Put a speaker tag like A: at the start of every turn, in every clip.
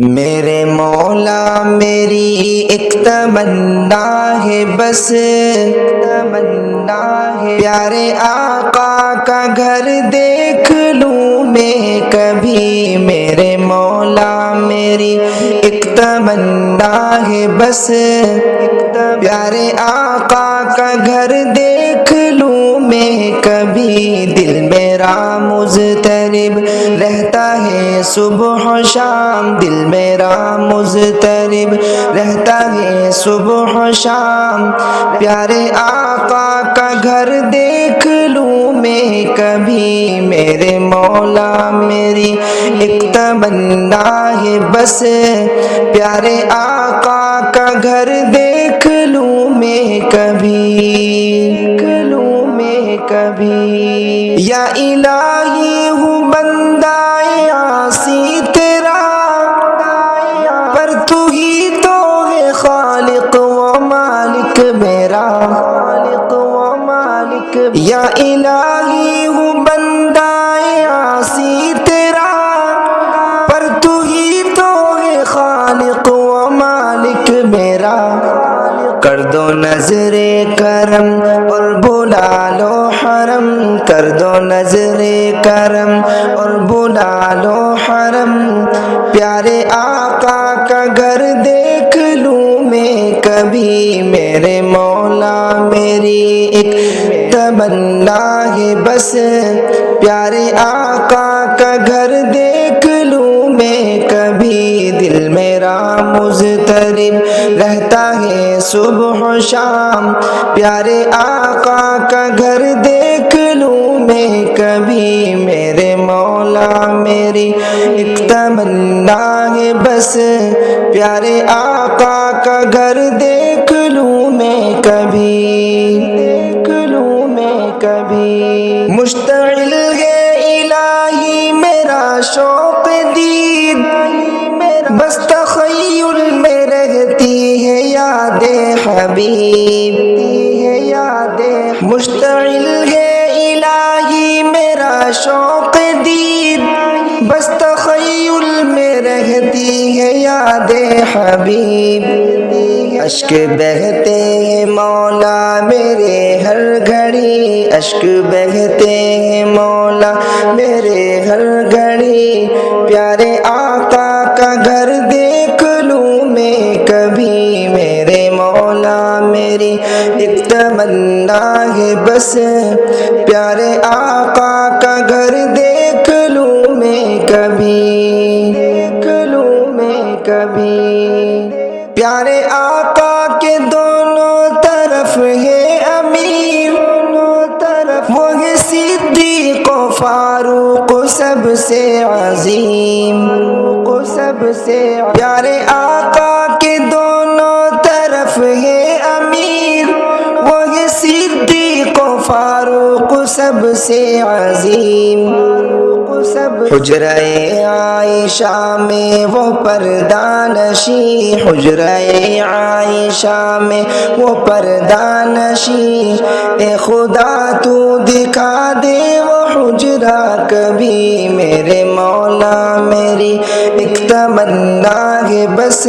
A: میرے مولا میری ایک تمنا ہے بس، تمنا ہے پیارے آقا کا گھر دیکھ لوں میں کبھی۔ میرے مولا میری ایک تمنا ہے بس، پیارے آقا کا گھر دیکھ لوں میں کبھی۔ دل میرا مضطرب رہتا ہے صبح و شام، دل میرا مضطرب رہتا ہے صبح و شام، پیارے آقا کا گھر دیکھ لوں میں کبھی۔ میرے مولا میری ایک تمنا ہے بس، پیارے آقا کا گھر دیکھ لوں میں کبھی، دیکھ لوں میں کبھی۔ یا الہی ہوں بندہ عاصی تیرا، پر تو ہی تو ہے خالق و مالک میرا، خالق و مالک۔ یا الہی ہوں بندہ عاصی تیرا، پر تو ہی تو ہے خالق و مالک میرا۔ کر دو نظر کرم اور بلا لو حرم، کر دو نظر کرم اور بلا لو حرم، پیارے آقا کا گھر دیکھ لوں میں کبھی۔ میرے مولا میری ایک تمنا ہے بس، پیارے آقا کا گھر دیکھ لوں میں کبھی۔ دل میرا مضطرب رہتا ہے صبح و شام، پیارے آقا کا گھر دیکھ لوں میں کبھی۔ میرے مولا میری ایک تمنا ہے بس، پیارے آقا کا گھر دیکھ لوں میں کبھی، دیکھ لوں میں کبھی۔ مشتعل ہے الہی میرا شوق دید، بس تخیل میں رہتی ہے یاد حبیب، مشتعل ہے الہی میرا شوق دید، بس تخیل میں رہتی ہے یاد حبیب۔ اشک بہتے ہیں مولا میرے ہر گھڑی، اشک بہتے ہیں مولا میرے ہر گھڑی، پیارے آقا کا گھر دیکھ لوں میں کبھی۔ میرے مولا میری ایک تمنا ہے بس، پیارے آقا کا گھر دیکھ لوں میں کبھی، دیکھ لوں میں کبھی۔ پیارے آقا کے دونوں طرف ہے امیر، وہ ہے صدیق و فاروق سب سے عظیم، سب سے۔ پیارے آقا کے دونوں طرف ہے امیر، وہ ہے صدیق و فاروق سب سے عظیم۔ حجرہ عائشہ میں وہ پردہ نشیں، حجرہ عائشہ میں وہ پردہ نشیں، اے خدا تو دکھا دے وہ حجرہ کبھی۔ میرے مولا میری ایک تمنا ہے بس،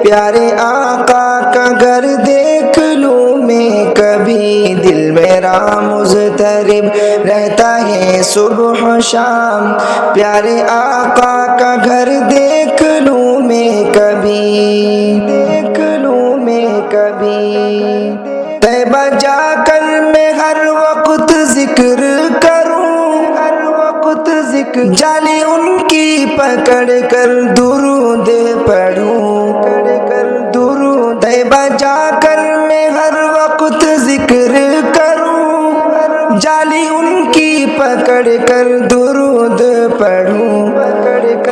A: پیارے آقا کا گھر دیکھ لوں میں کبھی۔ دل میرا مضطرب رہتا ہے صبح و شام، پیارے آقا کا گھر دیکھ لوں میں کبھی، دیکھ لوں میں کبھی۔ طیبہ جا کر میں ہر وقت ذکر کروں، ہر وقت ذکر، جالی ان کی پکڑ کر درود پڑھوں، درود۔ طیبہ جا کر میں ہر وقت ذکر کروں، جالی ان کی پکڑ کر درود پڑھوں۔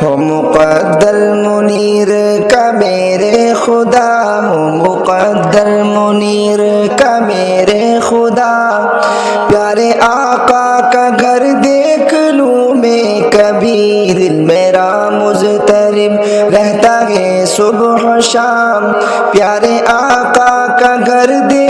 A: ہو مقدر منیر کا میرے خدا، ہو مقدر منیر کا میرے خدا، پیارے آقا کا گھر دیکھ لوں میں کبھی۔ دل میرا مضطرب رہتا ہے صبح و شام، پیارے آقا کا گھر دیکھ